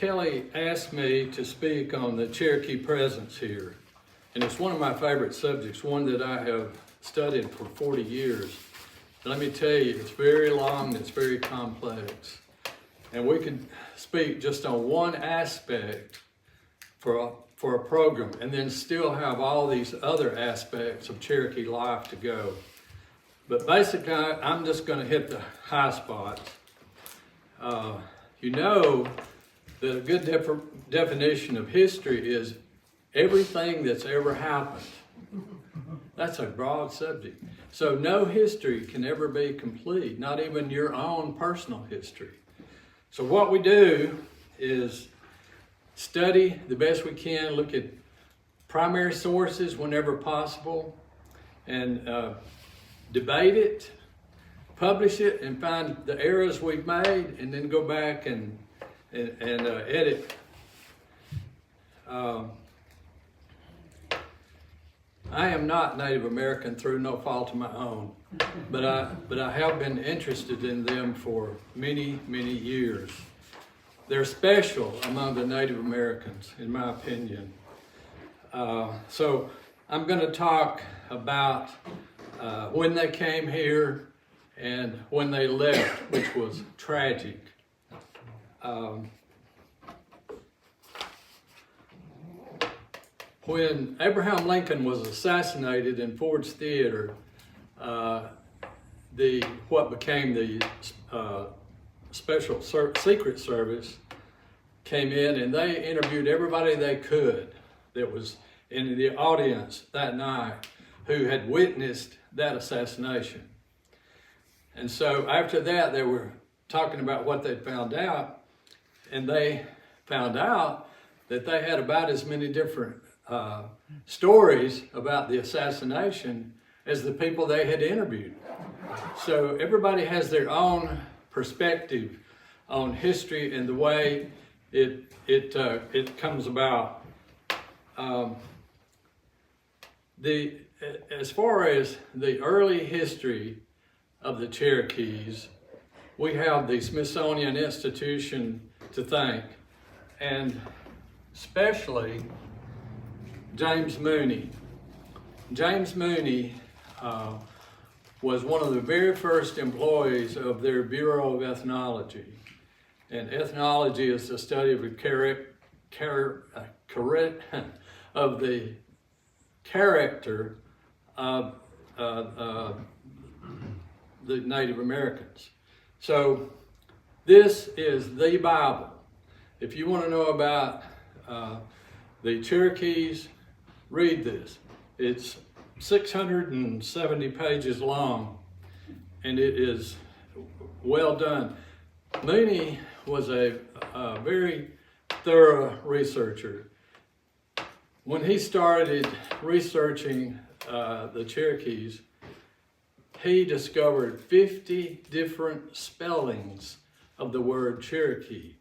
Kelly asked me to speak on the Cherokee presence here. And it's one of my favorite subjects, one that I have studied for 40 years. Let me tell you, it's very long and it's very complex. And we can speak just on one aspect for a program and then still have all these other aspects of Cherokee life to go. But basically, I'm just going to hit the high spots. You know that a good definition of history is everything that's ever happened. That's a broad subject. So no history can ever be complete, not even your own personal history. So what we do is study the best we can, look at primary sources whenever possible, and debate it, publish it, and find the errors we've made, and then go back and edit. I am not Native American through no fault of my own, but I have been interested in them for many, many years. They're special among the Native Americans, in my opinion. So I'm going to talk about when they came here and when they left, which was tragic. When Abraham Lincoln was assassinated in Ford's Theater, what became the Special Secret Service came in and they interviewed everybody they could that was in the audience that night who had witnessed that assassination. And so after that, they were talking about what they found out, and they found out that they had about as many different stories about the assassination as the people they had interviewed. So everybody has their own perspective on history and the way it comes about. As far as the early history of the Cherokees, we have the Smithsonian Institution to thank, and especially James Mooney. James Mooney was one of the very first employees of their Bureau of Ethnology. And ethnology is the study of the character of the Native Americans. So this is the Bible. If you want to know about the Cherokees, read this. It's 670 pages long, and it is well done. Mooney was a very thorough researcher. When he started researching the Cherokees, he discovered 50 different spellings of the word Cherokee.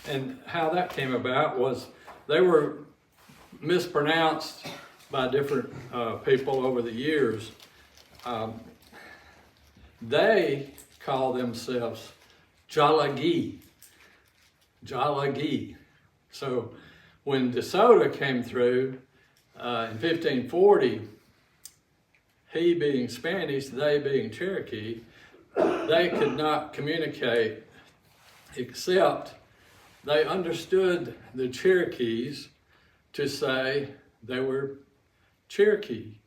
And how that came about was they were mispronounced by different people over the years. They call themselves Jalagi. Jalagi. So when DeSoto came through in 1540, he being Spanish, they being Cherokee, they could not communicate except they understood the Cherokees to say they were Cherokee,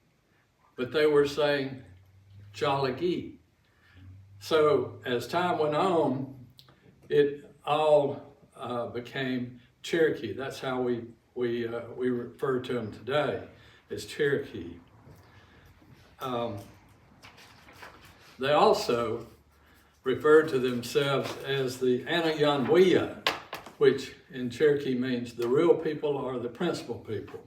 but they were saying Jalagi. So as time went on, it all became Cherokee. That's how we refer to them today as Cherokee. They also referred to themselves as the Anayanwia, which in Cherokee means the real people or the principal people.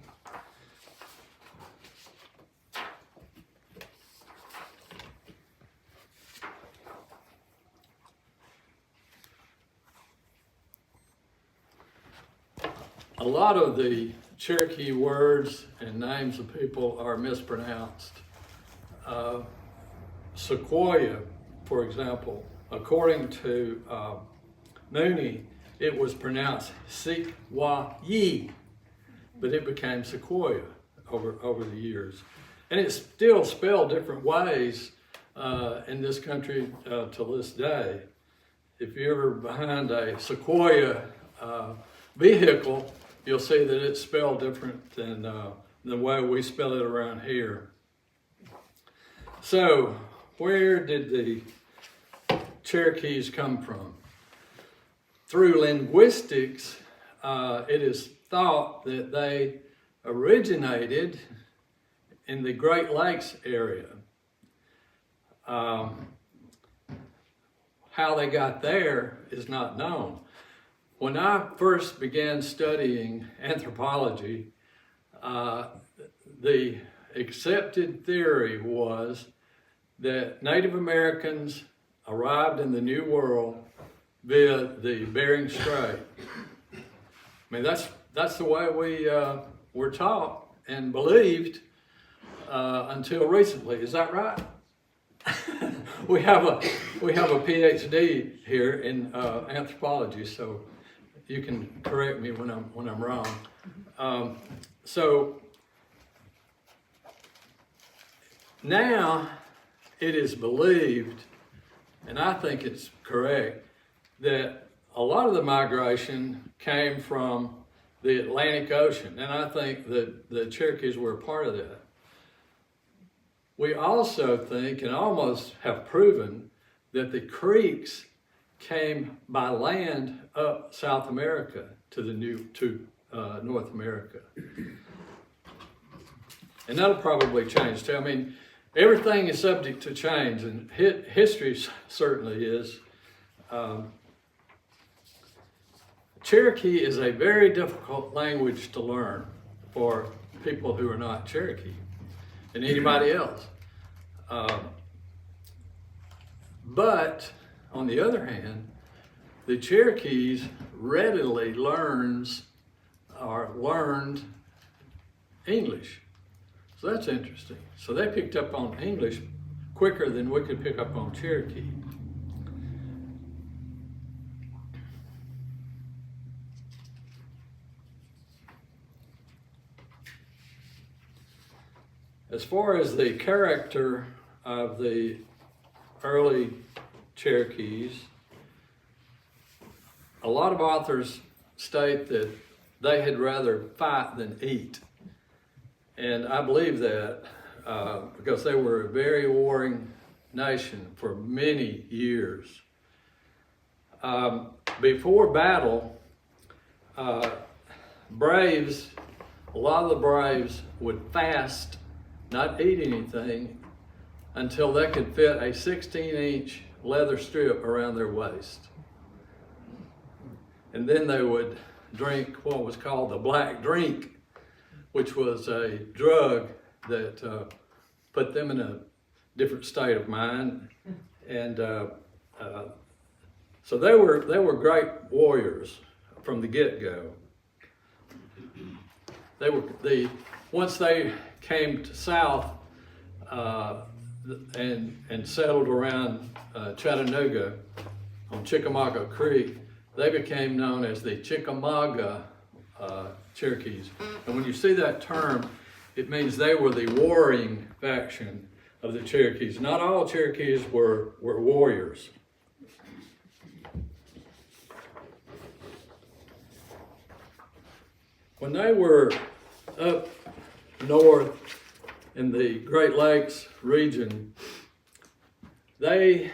A lot of the Cherokee words and names of people are mispronounced. Sequoia, for example, according to Mooney, it was pronounced Sequoyee, but it became Sequoia over the years. And it's still spelled different ways in this country to this day. If you're ever behind a Sequoia vehicle, you'll see that it's spelled different than the way we spell it around here. So, where did the Cherokees come from? Through linguistics, it is thought that they originated in the Great Lakes area. How they got there is not known. When I first began studying anthropology, the accepted theory was that Native Americans arrived in the New World via the Bering Strait. I mean, that's the way we were taught and believed until recently. Is that right? we have a PhD here in anthropology, so you can correct me when I'm wrong. So now it is believed, and I think it's correct, that a lot of the migration came from the Atlantic Ocean, and I think that the Cherokees were a part of that. We also think, and almost have proven, that the Creeks came by land up South America to North America. And that'll probably change too. I mean, everything is subject to change, and history certainly is. Cherokee is a very difficult language to learn for people who are not Cherokee and anybody else. But on the other hand, the Cherokees readily learned English. So that's interesting. So they picked up on English quicker than we could pick up on Cherokee. As far as the character of the early Cherokees, a lot of authors state that they had rather fight than eat. And I believe that because they were a very warring nation for many years. Before battle, braves, a lot of the braves would fast, not eat anything, until they could fit a 16-inch leather strip around their waist. And then they would drink what was called the black drink, which was a drug that put them in a different state of mind. And so they were great warriors from the get-go. Once they came to south and settled around Chattanooga on Chickamauga Creek, they became known as the Chickamauga Cherokees. And when you see that term, it means they were the warring faction of the Cherokees. Not all Cherokees were warriors. When they were up north in the Great Lakes region, they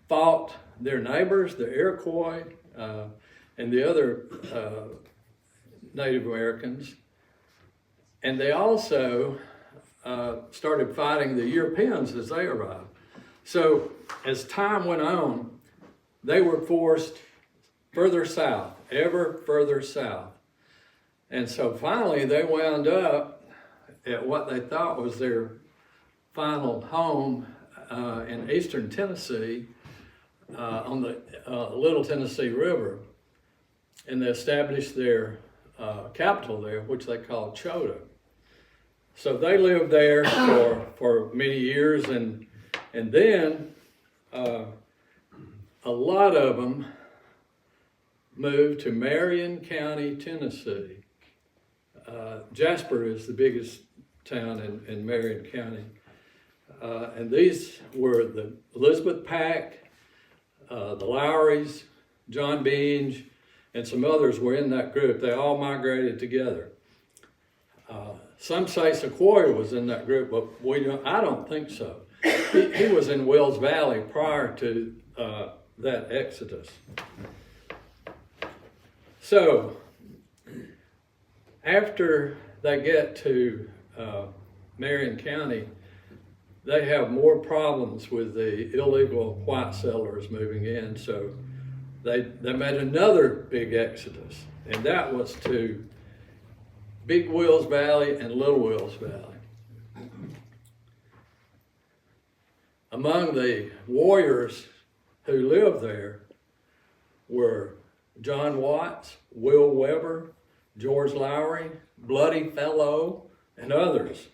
fought their neighbors, the Iroquois, and the other Native Americans. And they also started fighting the Europeans as they arrived. So as time went on, they were forced further south, ever further south. And so finally they wound up at what they thought was their final home in eastern Tennessee, on the Little Tennessee River. And they established their capital there, which they called Chota. So they lived there for many years, and then a lot of them moved to Marion County, Tennessee. Jasper is the biggest town in Marion County. And these were the Elizabeth Pack, the Lowrys, John Binge, and some others were in that group. They all migrated together. Some say Sequoia was in that group, but I don't think so. He was in Wills Valley prior to that exodus. So, after they get to Marion County, they have more problems with the illegal white settlers moving in, so they made another big exodus, and that was to Big Wills Valley and Little Wills Valley. Among the warriors who lived there were John Watts, Will Weber, George Lowry, Bloody Fellow, and others.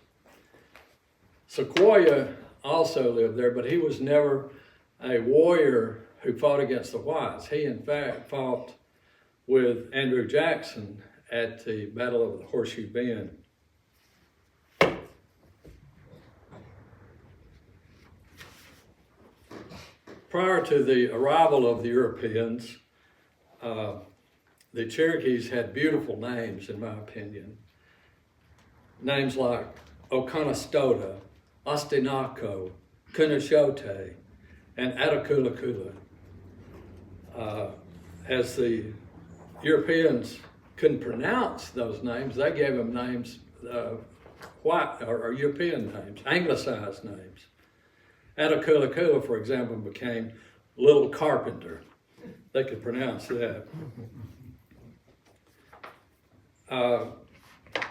Sequoia also lived there, but he was never a warrior who fought against the whites. He, in fact, fought with Andrew Jackson at the Battle of the Horseshoe Bend. Prior to the arrival of the Europeans, the Cherokees had beautiful names, in my opinion. Names like Oconostota, Ostinaco, Kunashote, and Atakulakula. As the Europeans couldn't pronounce those names, they gave them names, white or European names, anglicized names. Atakulakula, for example, became Little Carpenter. They could pronounce that.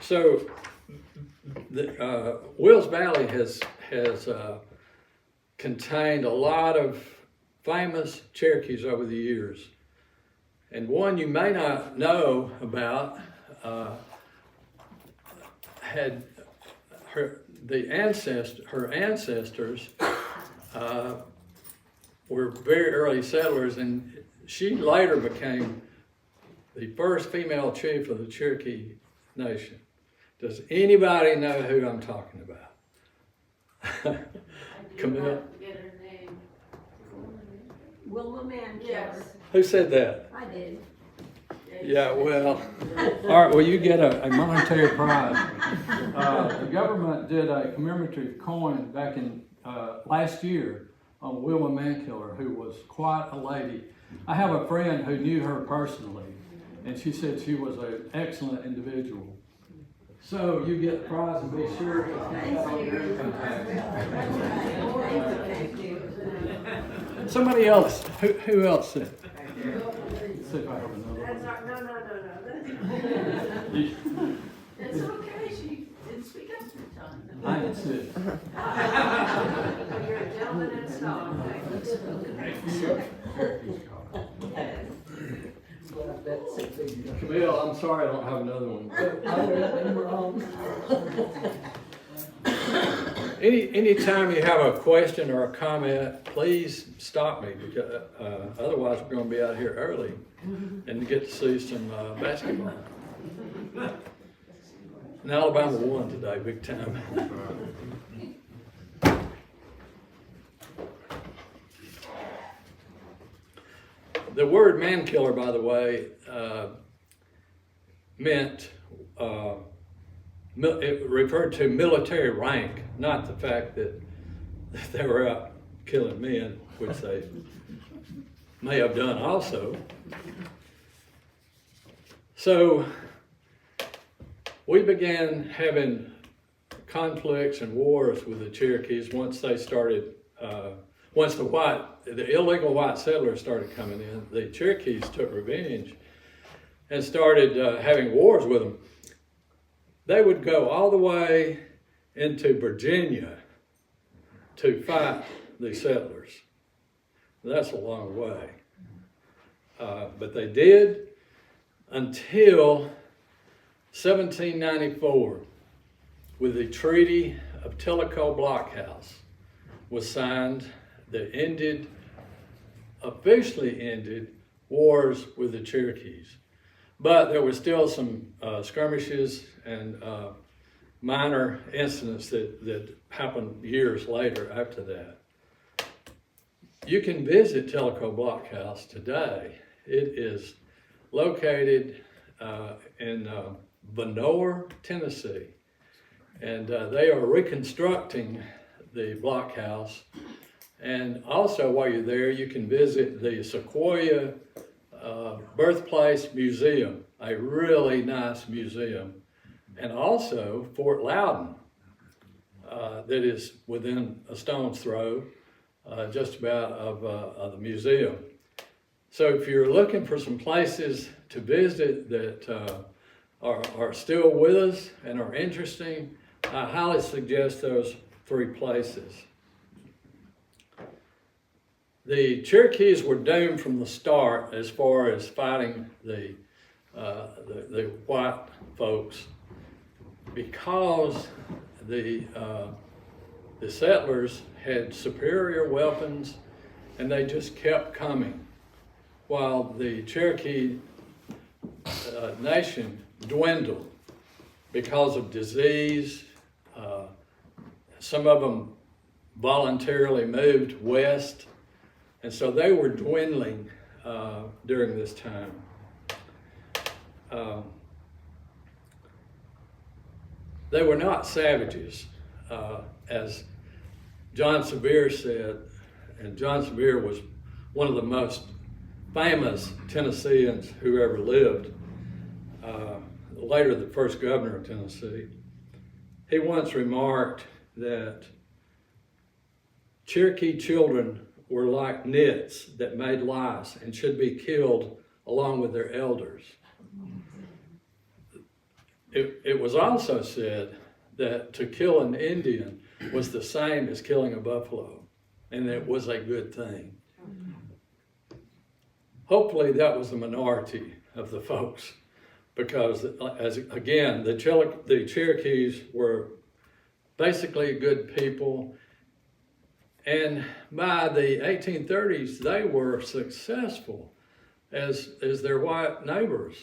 So the Wills Valley has contained a lot of famous Cherokees over the years. And one you may not know about had her ancestors were very early settlers, and she later became the first female chief of the Cherokee Nation. Does anybody know who I'm talking about? Camille? Get her name. Wilma Mankiller. Yes. Who said that? I did. Yeah, well, all right, well, you get a monetary prize. The government did a commemorative coin back in last year on Wilma Mankiller, who was quite a lady. I have a friend who knew her personally, and she said she was an excellent individual. So you get the prize, and be sure to somebody else. Who else said? See if I have another one. No. It's okay, she didn't speak up in time. I didn't see it. You're a gentleman and star. Camille, I'm sorry I don't have another one. Anytime you have a question or a comment, please stop me, because otherwise we're going to be out here early and get to see some basketball. And Alabama won today, big time. The word man killer, by the way, meant, it referred to military rank, not the fact that they were out killing men, which they may have done also. So we began having conflicts and wars with the Cherokees once they started, once the illegal white settlers started coming in. The Cherokees took revenge and started having wars with them. They would go all the way into Virginia to fight the settlers. That's a long way. But they did until 1794, with the Treaty of Tellico Blockhouse was signed that ended officially ended wars with the Cherokees. But there were still some skirmishes and minor incidents that happened years later after that. You can visit Tellico Blockhouse today. It is located in Vonore, Tennessee. And they are reconstructing the blockhouse. And also while you're there, you can visit the Sequoia Birthplace Museum, a really nice museum. And also Fort Loudon, that is within a stone's throw, just about of the museum. So if you're looking for some places to visit that are still with us and are interesting, I highly suggest those 3 places. The Cherokees were doomed from the start as far as fighting the white folks, because the settlers had superior weapons and they just kept coming, while the Cherokee nation dwindled because of disease. Some of them voluntarily moved west, and so they were dwindling during this time. They were not savages, as John Sevier said, and John Sevier was one of the most famous Tennesseans who ever lived, later the first governor of Tennessee. He once remarked that Cherokee children were like nits that made lice and should be killed along with their elders. It was also said that to kill an Indian was the same as killing a buffalo, and it was a good thing. Hopefully that was the minority of the folks, because again, the Cherokees were basically good people, and by the 1830s they were successful as their white neighbors.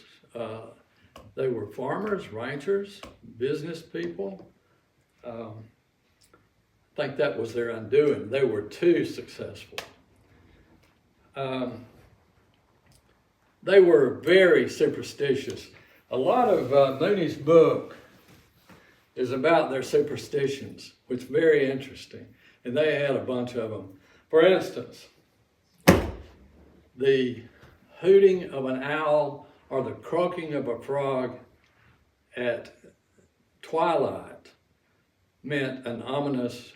They were farmers, ranchers, business people. I think that was their undoing. They were too successful. They were very superstitious. A lot of Mooney's book is about their superstitions, which is very interesting. And they had a bunch of them. For instance, the hooting of an owl or the croaking of a frog at twilight meant an ominous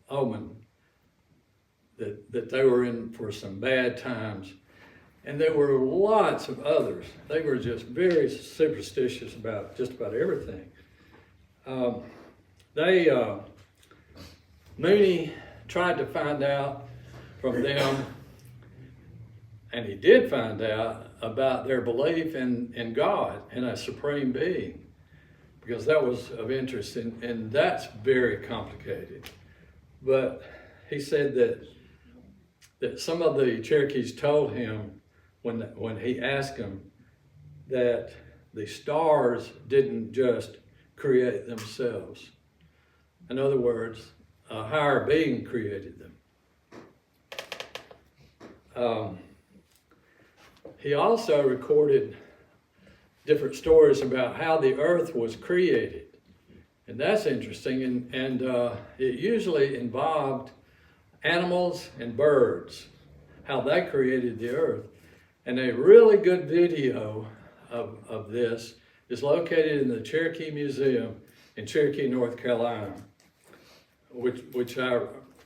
omen that they were in for some bad times. And there were lots of others. They were just very superstitious about just about everything. Mooney tried to find out from them, and he did find out about their belief in God and a supreme being, because that was of interest, and that's very complicated. But he said that some of the Cherokees told him when he asked them that the stars didn't just create themselves. In other words, a higher being created them. He also recorded different stories about how the earth was created. And that's interesting, and it usually involved animals and birds, how they created the earth. And a really good video of this is located in the Cherokee Museum in Cherokee, North Carolina,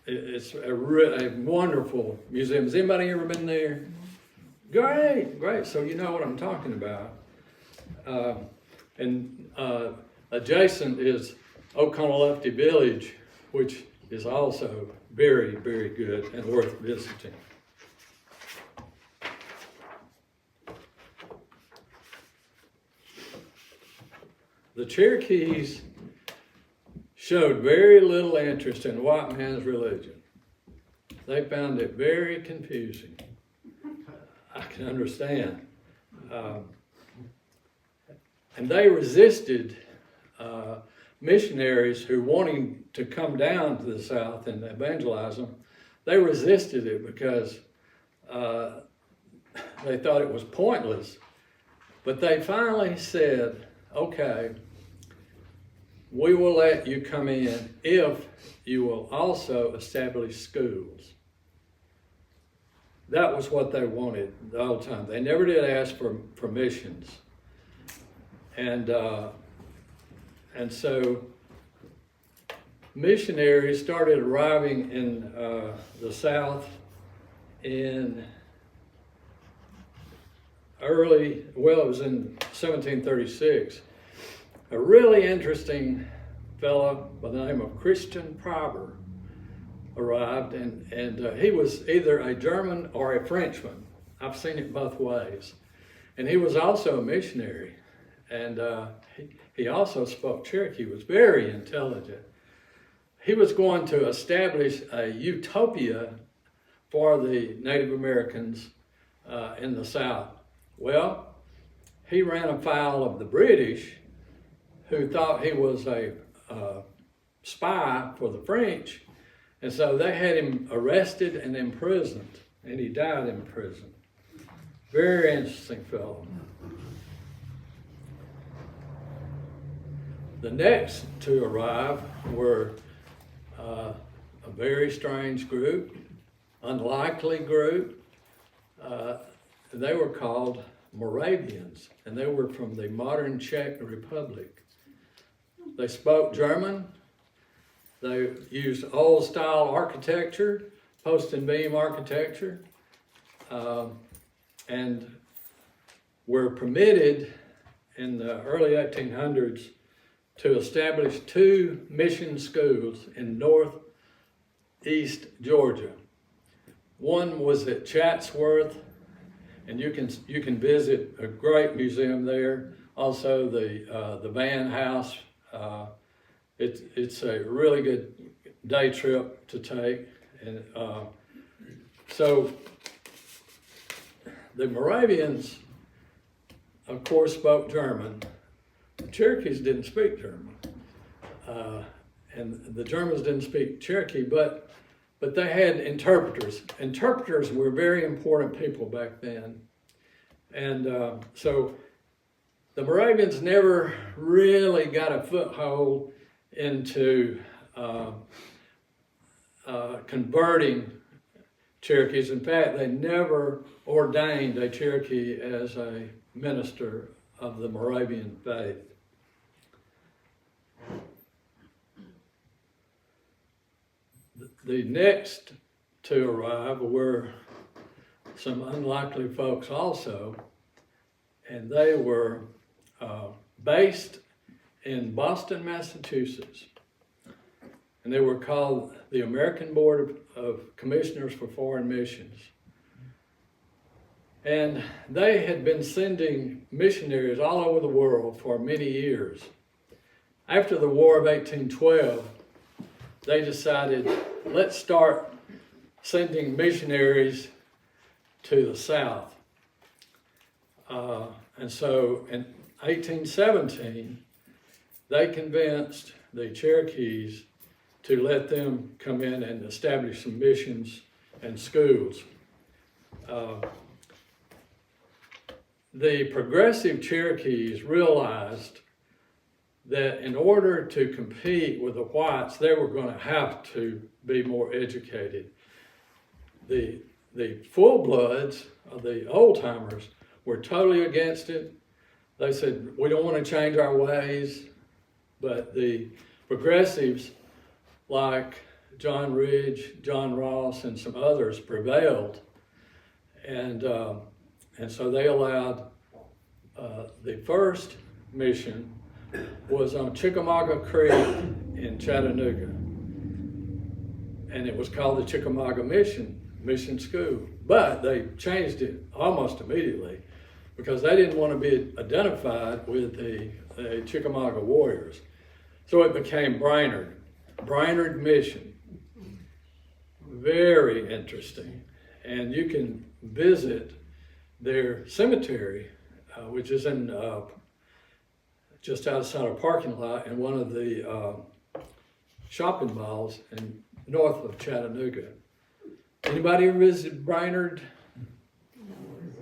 it's a wonderful museum. Has anybody ever been there? Great. So you know what I'm talking about. And adjacent is Oconaluftee Village, which is also very, very good and worth visiting. The Cherokees showed very little interest in white man's religion. they found it very confusing. I can understand. And they resisted missionaries who wanting to come down to the South and evangelize them. They resisted it because they thought it was pointless. But they finally said, okay, we will let you come in if you will also establish schools. That was what they wanted the whole time. They never did ask for missions. And so missionaries started arriving in the South in it was in 1736. A really interesting fellow by the name of Christian Prober arrived, and he was either a German or a Frenchman. I've seen it both ways. And he was also a missionary, and he also spoke Cherokee, was very intelligent. He was going to establish a utopia for the Native Americans in the South. Well, he ran afoul of the British, who thought he was a spy for the French, and so they had him arrested and imprisoned, and he died in prison. Very interesting fellow. The next to arrive were a very strange group, unlikely group. They were called Moravians, and they were from the modern Czech Republic. They spoke German. They used old style architecture, post and beam architecture, and were permitted in the early 1800s to establish 2 mission schools in northeast Georgia. One was at Chatsworth, and you can visit a great museum there. Also the Van House. It's a really good day trip to take. And so the Moravians, of course, spoke German. The Cherokees didn't speak German. And the Germans didn't speak Cherokee, but they had interpreters. Interpreters were very important people back then. And so the Moravians never really got a foothold into converting Cherokees. In fact, they never ordained a Cherokee as a minister of the Moravian faith. The next to arrive were some unlikely folks also, and they were based in Boston, Massachusetts, and they were called the American Board of Commissioners for Foreign Missions. And they had been sending missionaries all over the world for many years. After the War of 1812, they decided, let's start sending missionaries to the South. And so in 1817, they convinced the Cherokees to let them come in and establish some missions and schools. The progressive Cherokees realized that in order to compete with the whites, they were going to have to be more educated. The full-bloods, the old-timers, were totally against it. They said, we don't want to change our ways. But the progressives, like John Ridge, John Ross, and some others, prevailed. And so they allowed the first mission was on Chickamauga Creek in Chattanooga. And it was called the Chickamauga Mission School. But they changed it almost immediately because they didn't want to be identified with the Chickamauga Warriors. So it became Brainerd Mission. very interesting. And you can visit their cemetery, which is in just outside a parking lot in one of the shopping malls in north of Chattanooga. Anybody ever visited Brainerd?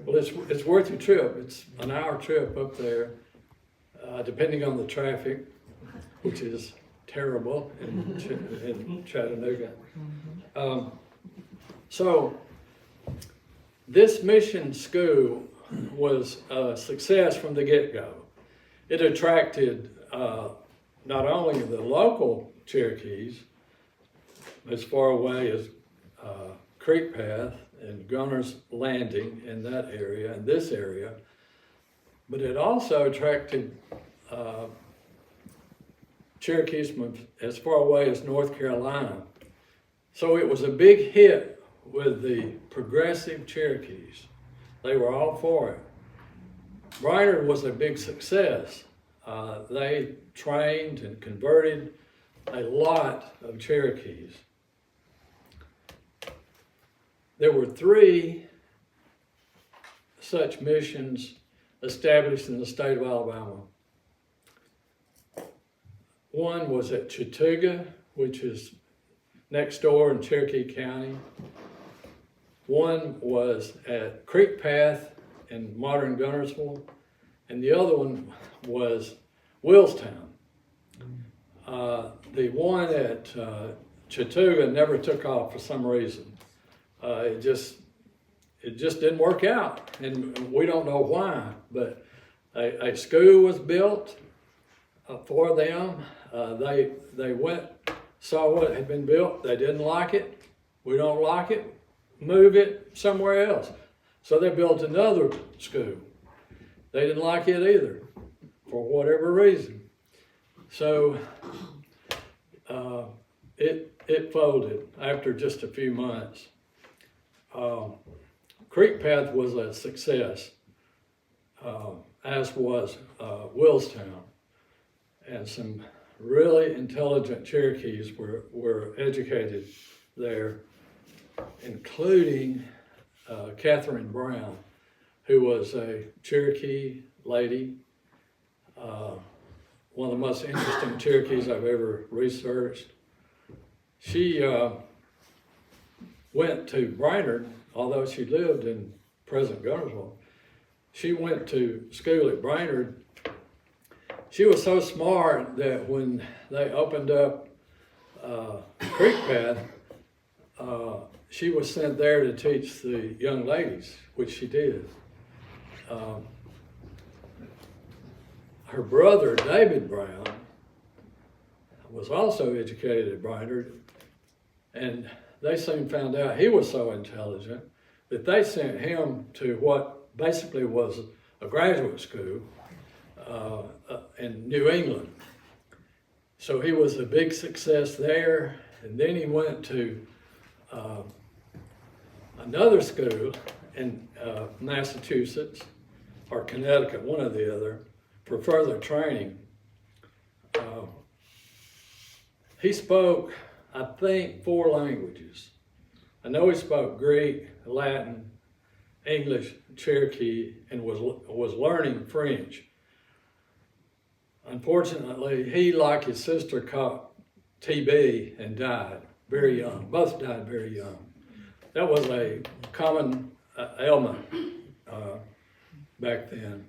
Well, it's worth your trip. It's an hour trip up there, depending on the traffic, which is terrible in Chattanooga. So this mission school was a success from the get-go. It attracted not only the local Cherokees, as far away as Creek Path and Gunner's Landing in that area, and this area, but it also attracted Cherokees from as far away as North Carolina. So it was a big hit with the progressive Cherokees. They were all for it. Brainerd was a big success. They trained and converted a lot of Cherokees. There were 3 such missions established in the state of Alabama. One was at Chattooga, which is next door in Cherokee County. One was at Creek Path in modern Guntersville, and the other one was Willstown. The one at Chattooga never took off for some reason. It just didn't work out, and we don't know why, but a school was built for them. They went, saw what had been built, they didn't like it, we don't like it, move it somewhere else. So they built another school. They didn't like it either, for whatever reason. So it folded after just a few months. Creek Path was a success, as was Willstown, and some really intelligent Cherokees were educated there, including Catherine Brown, who was a Cherokee lady, one of the most interesting Cherokees I've ever researched. She went to Brainerd, although she lived in present Guntersville. She went to school at Brainerd. She was so smart that when they opened up Creek Path, she was sent there to teach the young ladies, which she did. Her brother, David Brown, was also educated at Brainerd, and they soon found out he was so intelligent that they sent him to what basically was a graduate school in New England. So he was a big success there, and then he went to another school in Massachusetts or Connecticut, one or the other, for further training. He spoke, I think, 4 languages. I know he spoke Greek, Latin, English, Cherokee, and was learning French. Unfortunately, he, like his sister, caught TB and died very young. Both died very young. That was a common ailment back then.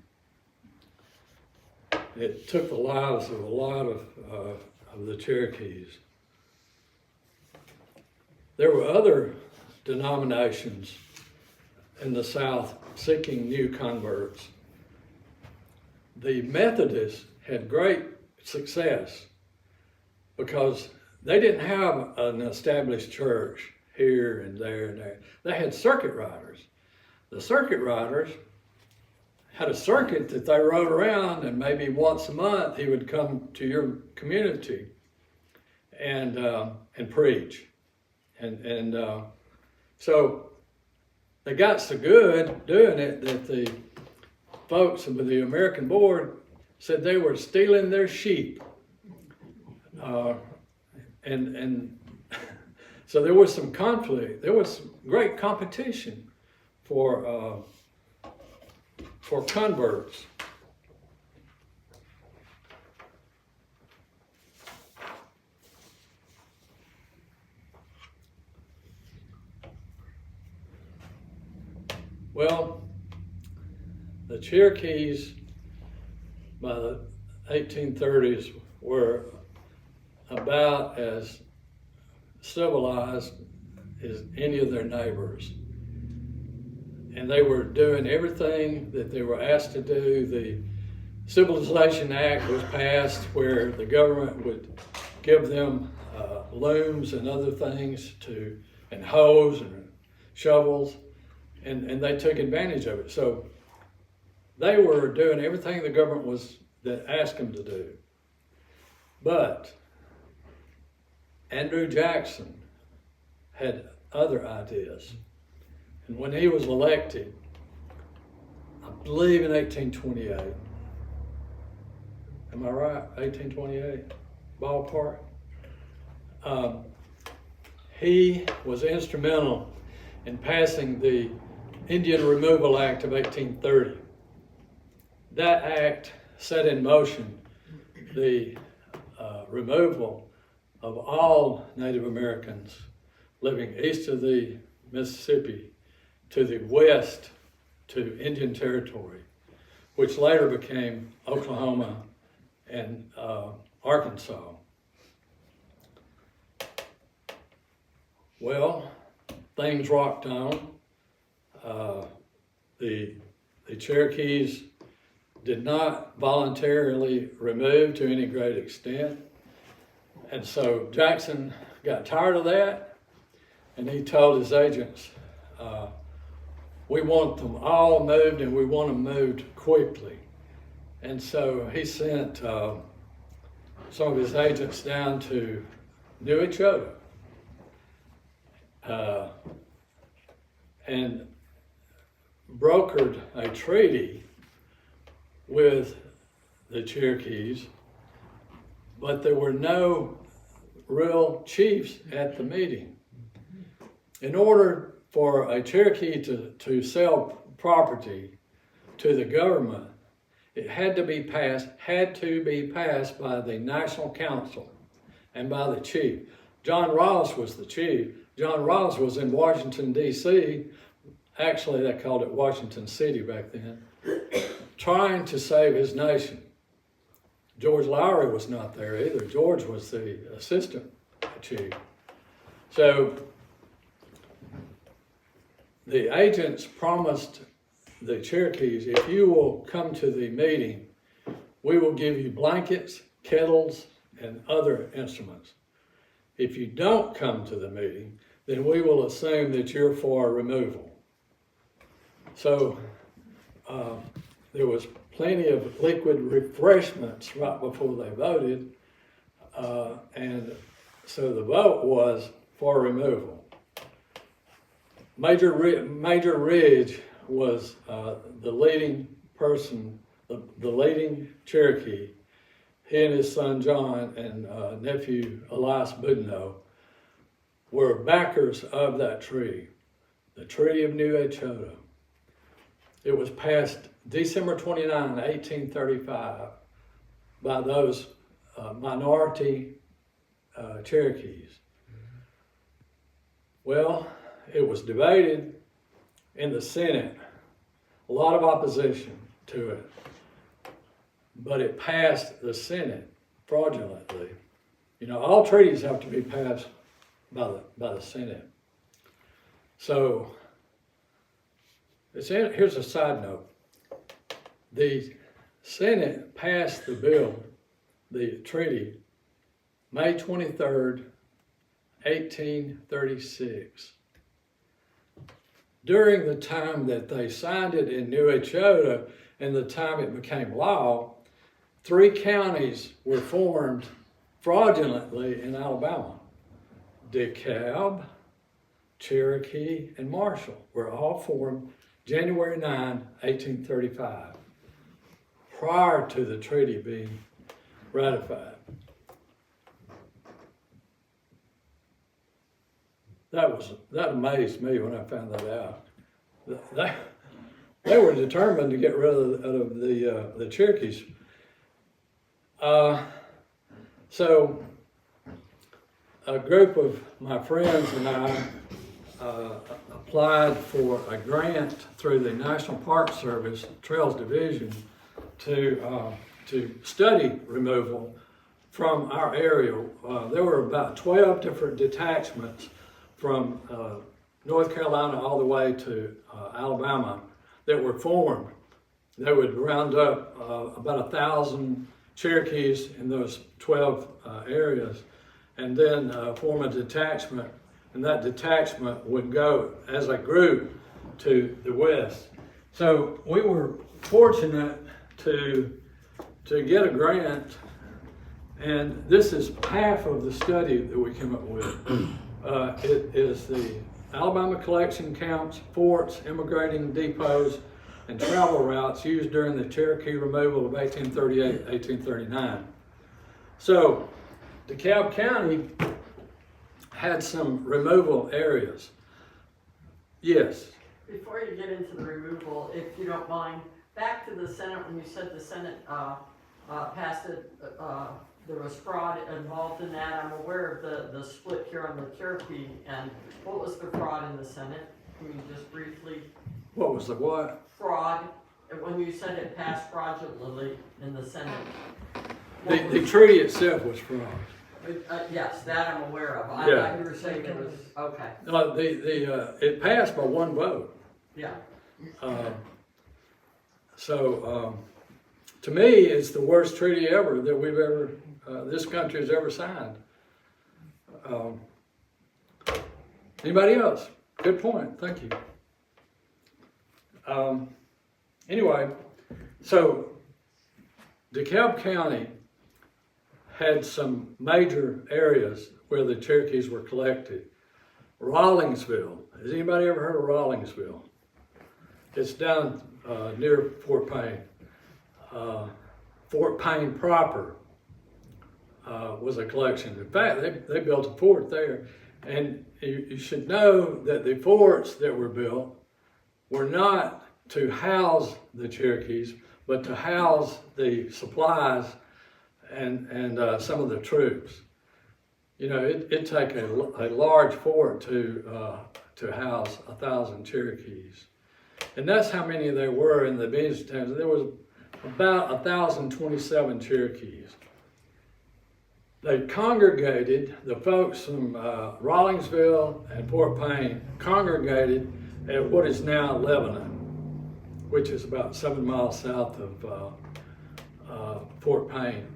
It took the lives of a lot of the Cherokees. There were other denominations in the South seeking new converts. The Methodists had great success because they didn't have an established church here and there and there. They had circuit riders. The circuit riders had a circuit that they rode around, and maybe once a month he would come to your community and preach. And so they got so good doing it that the folks with the American board said they were stealing their sheep. And So there was some conflict. There was some great competition for converts. Well, the Cherokees by the 1830s were about as civilized as any of their neighbors. And they were doing everything that they were asked to do. The Civilization Act was passed where the government would give them looms and other things and hoes and shovels, and they took advantage of it. So they were doing everything the government that asked them to do. But Andrew Jackson had other ideas. And when he was elected, I believe in 1828, am I right? 1828, ballpark. He was instrumental in passing the Indian Removal Act of 1830. That act set in motion the removal of all Native Americans living east of the Mississippi to the west to Indian Territory, which later became Oklahoma and Arkansas. Well, things rocked on. The Cherokees did not voluntarily remove to any great extent. And so Jackson got tired of that, and he told his agents, we want them all moved, and we want them moved quickly. And so he sent some of his agents down to New Echota and brokered a treaty with the Cherokees, but there were no real chiefs at the meeting. In order for a Cherokee to sell property to the government, it had to be passed by the National Council and by the chief. John Ross was the chief. John Ross was in Washington, D.C. Actually, they called it Washington City back then, trying to save his nation. George Lowry was not there either. George was the assistant chief. So the agents promised the Cherokees, if you will come to the meeting, we will give you blankets, kettles, and other instruments. If you don't come to the meeting, then we will assume that you're for removal. So there was plenty of liquid refreshments right before they voted, and so the vote was for removal. Major Ridge was the leading person, the leading Cherokee. He and his son John and nephew Elias Boudinot were backers of that treaty, the Treaty of New Echota. It was passed December 29, 1835 by those minority Cherokees. Well, it was debated in the Senate, a lot of opposition to it, but it passed the Senate fraudulently. You know, all treaties have to be passed by the Senate. So here's a side note. The Senate passed the bill, the treaty, May 23rd, 1836. During the time that they signed it in New Echota and the time it became law, 3 counties were formed fraudulently in Alabama. DeKalb, Cherokee, and Marshall were all formed January 9, 1835, prior to the treaty being ratified. that amazed me when I found that out. They were determined to get rid of the Cherokees. So a group of my friends and I applied for a grant through the National Park Service Trails Division to study removal from our area. There were about 12 different detachments from North Carolina all the way to Alabama that were formed. They would round up about 1,000 Cherokees in those 12 areas, and then form a detachment, and that detachment would go as a group to the west. So we were fortunate to get a grant, and this is half of the study that we came up with. It is the Alabama collection counts, forts, immigrating depots, and travel routes used during the Cherokee removal of 1838-1839. So DeKalb County had some removal areas. Yes. Before you get into the removal, if you don't mind, back to the Senate, when you said the Senate passed it, there was fraud involved in that. I'm aware of the split here on the Cherokee, and what was the fraud in the Senate? Can you just briefly? What was the what? Fraud, when you said it passed fraudulently in the Senate. The treaty itself was fraud. Yes, that I'm aware of. I Yeah. thought you were saying it was, okay, It passed by one vote. yeah. To me, it's the worst treaty ever that this country has ever signed. Anybody else? Good point, thank you. Anyway, so DeKalb County had some major areas where the Cherokees were collected. Rawlingsville, has anybody ever heard of Rawlingsville? It's down near Fort Payne. Fort Payne proper was a collection. In fact, they built a fort there. And you should know that the forts that were built were not to house the Cherokees, but to house the supplies and some of the troops. You know, it'd take a large fort to house 1,000 Cherokees. And that's how many there were in the business towns. There was about 1,027 Cherokees. They congregated, the folks from Rawlingsville and Fort Payne congregated at what is now Lebanon, which is about 7 miles south of Fort Payne.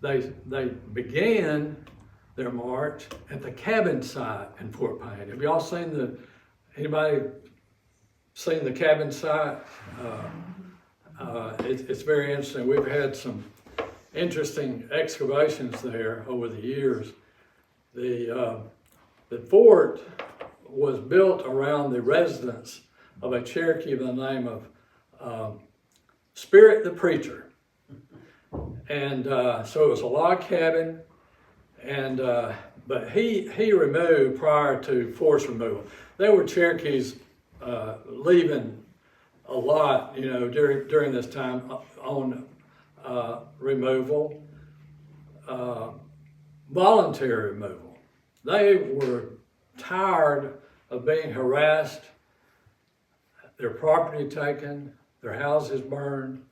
They began their march at the cabin site in Fort Payne. Have y'all anybody seen the cabin site? It's very interesting. We've had some interesting excavations there over the years. The fort was built around the residence of a Cherokee by the name of Spirit the Preacher. And so it was a log cabin, and but he removed prior to forced removal. There were Cherokees leaving a lot, you know, during this time on removal, voluntary removal. They were tired of being harassed, their property taken, their houses burned,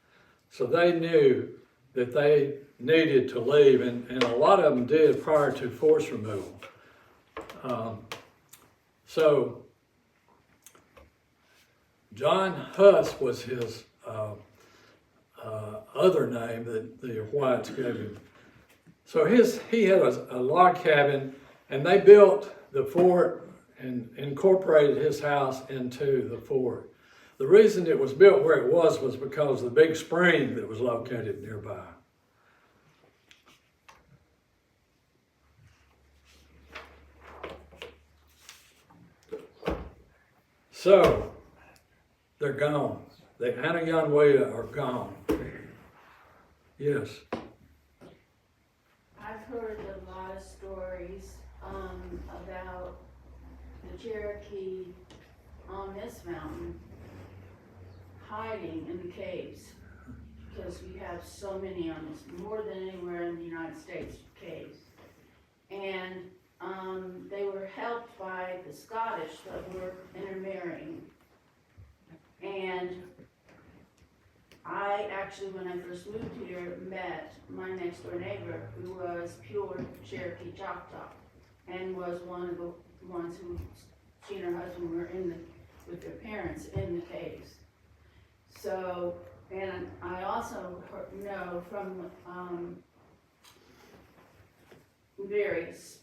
so they knew that they needed to leave, and a lot of them did prior to forced removal. So John Huss was his other name that the whites gave him. So he had a log cabin, and they built the fort and incorporated his house into the fort. The reason it was built where it was because of the big spring that was located nearby. So, they're gone. The Anayanwea are gone. Yes. I've heard a lot of stories. the Cherokee on this mountain hiding in the caves, because we have so many on this, more than anywhere in the United States, caves. And they were helped by the Scottish that were intermarrying. And I actually, when I first moved here, met my next door neighbor, who was pure Cherokee Choctaw, and was one of the ones who, she and her husband were with their parents in the caves. So, and I also know from various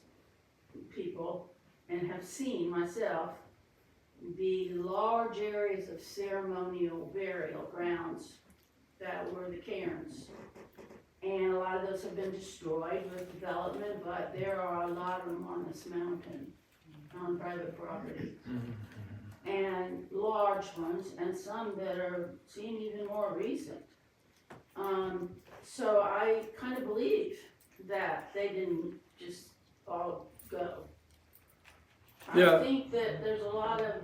people, and have seen myself, the large areas of ceremonial burial grounds that were the cairns. And a lot of those have been destroyed with development, but there are a lot of them on this mountain, on private property. And large ones, and some that seem even more recent. So I kind of believe that they didn't just all go. Yeah. I think that there's a lot of,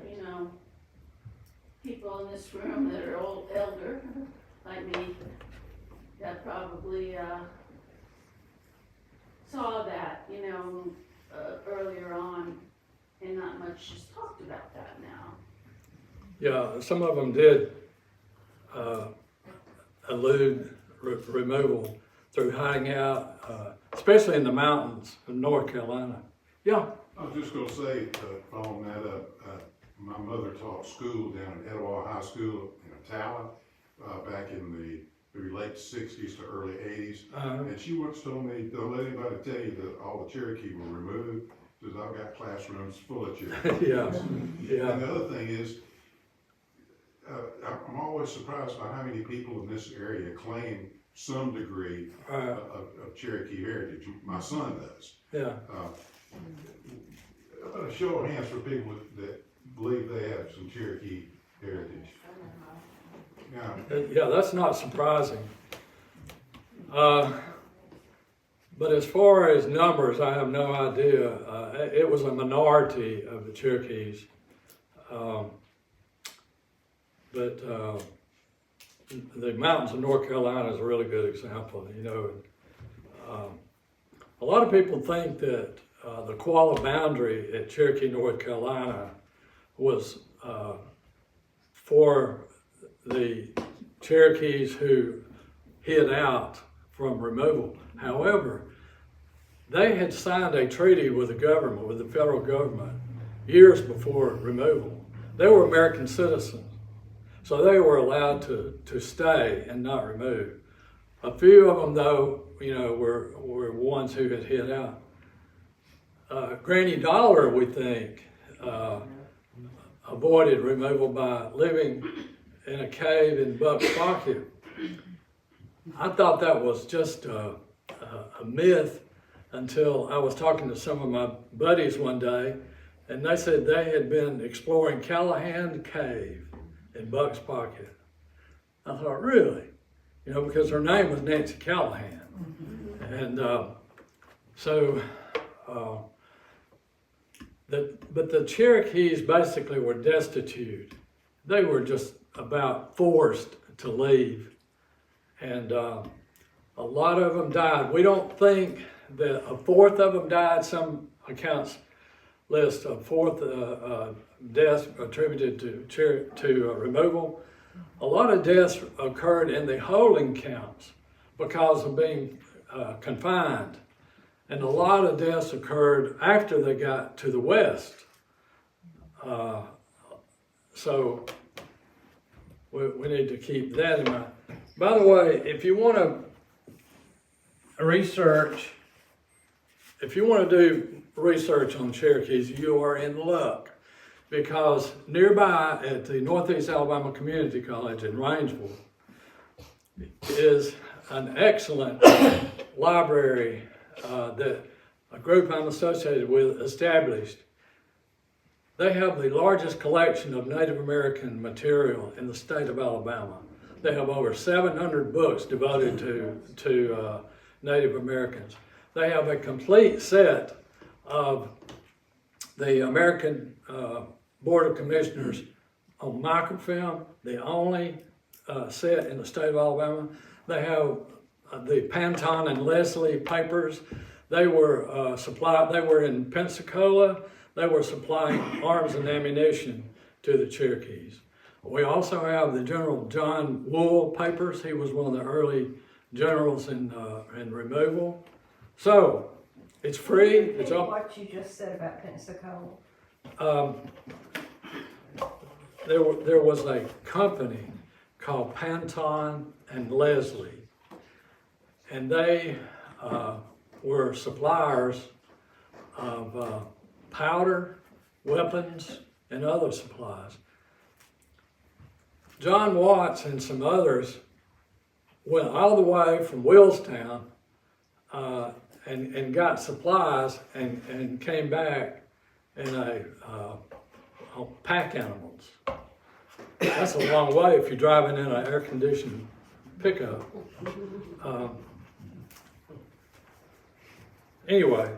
people in this room that are elder, like me, that probably saw that, earlier on, and not much is talked about that now. Yeah, some of them did elude removal through hiding out, especially in the mountains of North Carolina. Yeah. I was just gonna say, following that up, my mother taught school down at Etowah High School in Ocala, back in the maybe late 60s to early 80s. And she once told me, don't let anybody tell you that all the Cherokee were removed, because I've got classrooms full of Cherokee. Yeah. And the other thing is, I'm always surprised by how many people in this area claim some degree of Cherokee heritage. My son does. Yeah. A show of hands for people that believe they have some Cherokee heritage. Yeah, that's not surprising. But as far as numbers, I have no idea. It was a minority of the Cherokees. But the mountains of North Carolina is a really good example. A lot of people think that the koala boundary at Cherokee, North Carolina was for the Cherokees who hid out from removal. However, they had signed a treaty with the government, with the federal government, years before removal. They were American citizens, so they were allowed to stay and not remove. A few of them, though, were ones who had hid out. Granny Dollar, we think, avoided removal by living in a cave in Buck's Pocket. I thought that was just a myth until I was talking to some of my buddies one day, and they said they had been exploring Callahan Cave in Buck's Pocket. I thought, really? Because her name was Nancy Callahan. And but the Cherokees basically were destitute. They were just about forced to leave. And a lot of them died. We don't think that a fourth of them died. Some accounts list a fourth deaths attributed to removal. A lot of deaths occurred in the holding camps because of being confined. And a lot of deaths occurred after they got to the west. So we need to keep that in mind. By the way, if you want to do research on Cherokees, you are in luck, because nearby at the Northeast Alabama Community College in Rangeville is an excellent library that a group I'm associated with established. They have the largest collection of Native American material in the state of Alabama. They have over 700 books devoted to Native Americans. They have a complete set of the American Board of Commissioners on microfilm, the only set in the state of Alabama. They have the Mentone and Leslie papers. They were supplied. They were in Pensacola. They were supplying arms and ammunition to the Cherokees. We also have the General John Wool papers. He was one of the early generals in removal. So it's free. It's all. What you just said about Pensacola. There was a company called Mentone and Leslie, and they were suppliers of powder, weapons, and other supplies. John Watts and some others went all the way from Willstown and got supplies and came back in on pack animals. That's a long way if you're driving in an air-conditioned pickup. Anyway,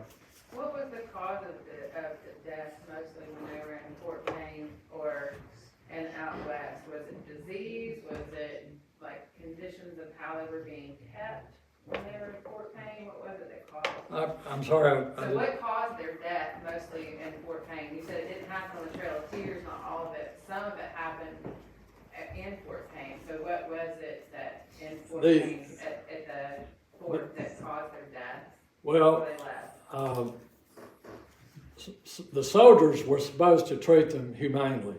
What was the cause of the deaths mostly when they were in Fort Payne or and out west? Was it disease? Was it like conditions of how they were being kept when they were in Fort Payne? What was it that caused? I'm sorry. So what caused their death mostly in Fort Payne? You said it didn't happen on the Trail of Tears, not all of it. Some of it happened in Fort Payne. So what was it that in Fort Payne at the fort that caused their death? Well, Before they left? the soldiers were supposed to treat them humanely,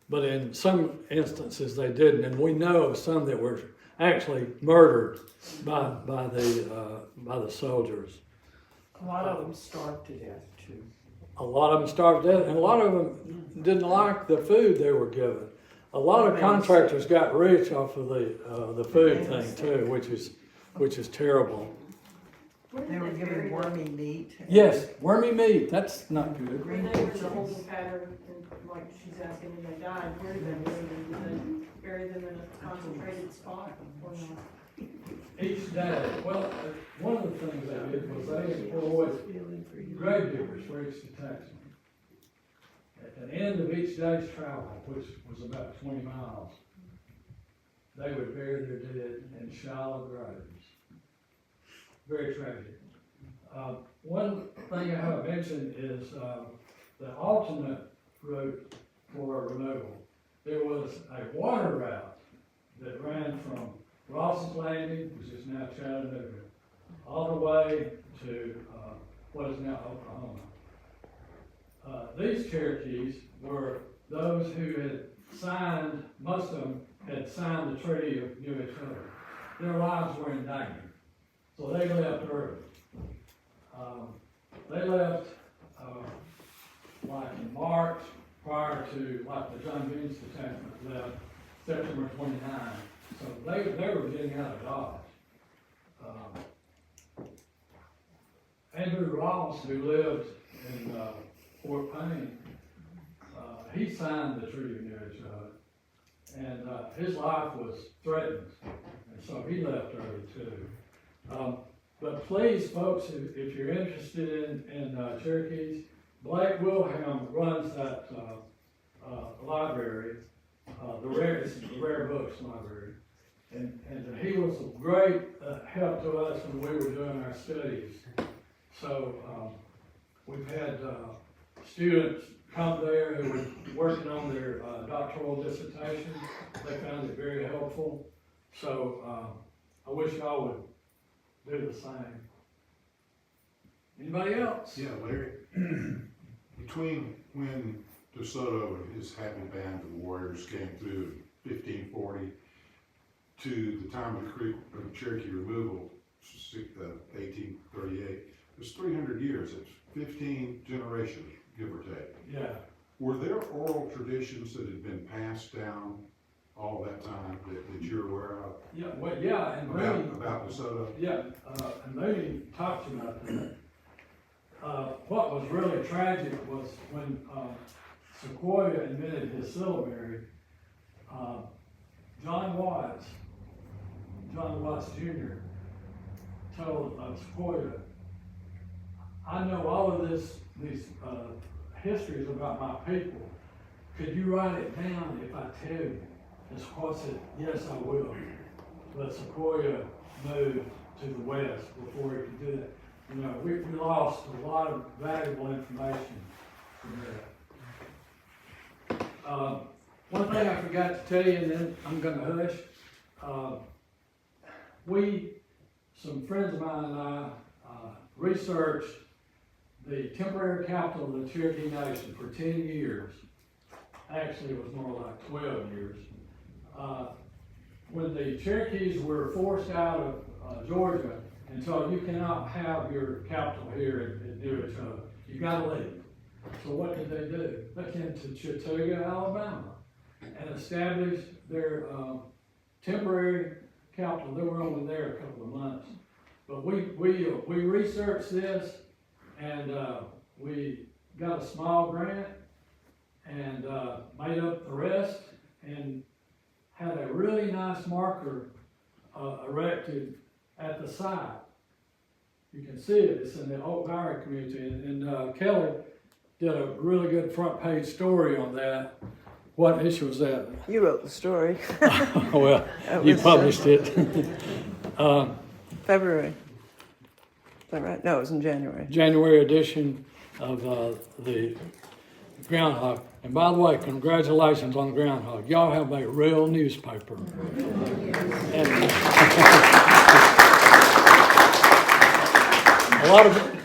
but in some instances they didn't, and we know of some that were actually murdered by the soldiers. A lot of them starved to death too. A lot of them starved to death, and a lot of them didn't like the food they were given. A lot of contractors got rich off of the food thing too, which is terrible. They were given wormy meat. Yes, wormy meat. That's not good. When they were in the holding pattern, and like she's asking, when they died, where did they bury them? Did they bury them in a concentrated spot or not? Each day, well, one of the things they did was they employed grave diggers for each detachment. At the end of each day's travel, which was about 20 miles, they would bury their dead in shallow graves. Very tragic. One thing I haven't mentioned is the alternate route for removal. There was a water route that ran from Ross's Landing, which is now Chattanooga, all the way to what is now Oklahoma. These Cherokees were those who had signed, most of them had signed the Treaty of New Mentone. Their lives were in danger. So they left early. They left like in March, prior to like the John Beans detachment left September 29. So they were getting out of Dodge. Andrew Ross, who lived in Fort Payne, he signed the Treaty of New Mentone, and his life was threatened, and so he left early too. But please, folks, if you're interested in Cherokees, Blake Wilhelm runs that library, it's the Rare Books Library, and he was a great help to us when we were doing our studies. So we've had students come there who were working on their doctoral dissertation. They found it very helpful. So I wish y'all would do the same. Anybody else? Yeah, Larry, between when DeSoto and his happy band of warriors came through in 1540 to the time of the Cherokee removal, 1838, it's 300 years, it's 15 generations, give or take. Yeah. Were there oral traditions that had been passed down all that time that you're aware of? Yeah, well, yeah, and Mooney, About DeSoto? yeah, and Mooney talked about that. What was really tragic was when Sequoyah invented his syllabary, John Watts Jr. told Sequoyah, I know all of these histories about my people. Could you write it down if I tell you? And Sequoia said, yes, I will. But Sequoia moved to the west before he could do that. You know, we lost a lot of valuable information from that. One thing I forgot to tell you, and then I'm gonna hush. Some friends of mine and I researched the temporary capital of the Cherokee Nation for 10 years. Actually, it was more like 12 years. When the Cherokees were forced out of Georgia, and so you cannot have your capital here at Guntersville, you gotta leave. So what did they do? They came to Chattanooga, Alabama, and established their temporary capital. They were only there a couple of months. But we researched this, and we got a small grant, and made up the rest, and had a really nice marker erected at the site. You can see it, it's in the Oak Valley community, and Kelly did a really good front page story on that. What issue was that? You wrote the story. Well, you published it. February. Is that right? No, it was in January. January edition of the Groundhog. And by the way, congratulations on the Groundhog. Y'all have a real newspaper. And,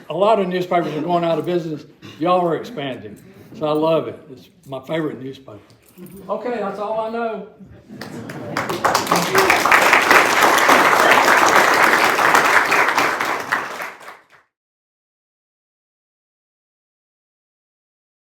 a lot of newspapers are going out of business. Y'all are expanding. So I love it. It's my favorite newspaper. Okay, that's all I know.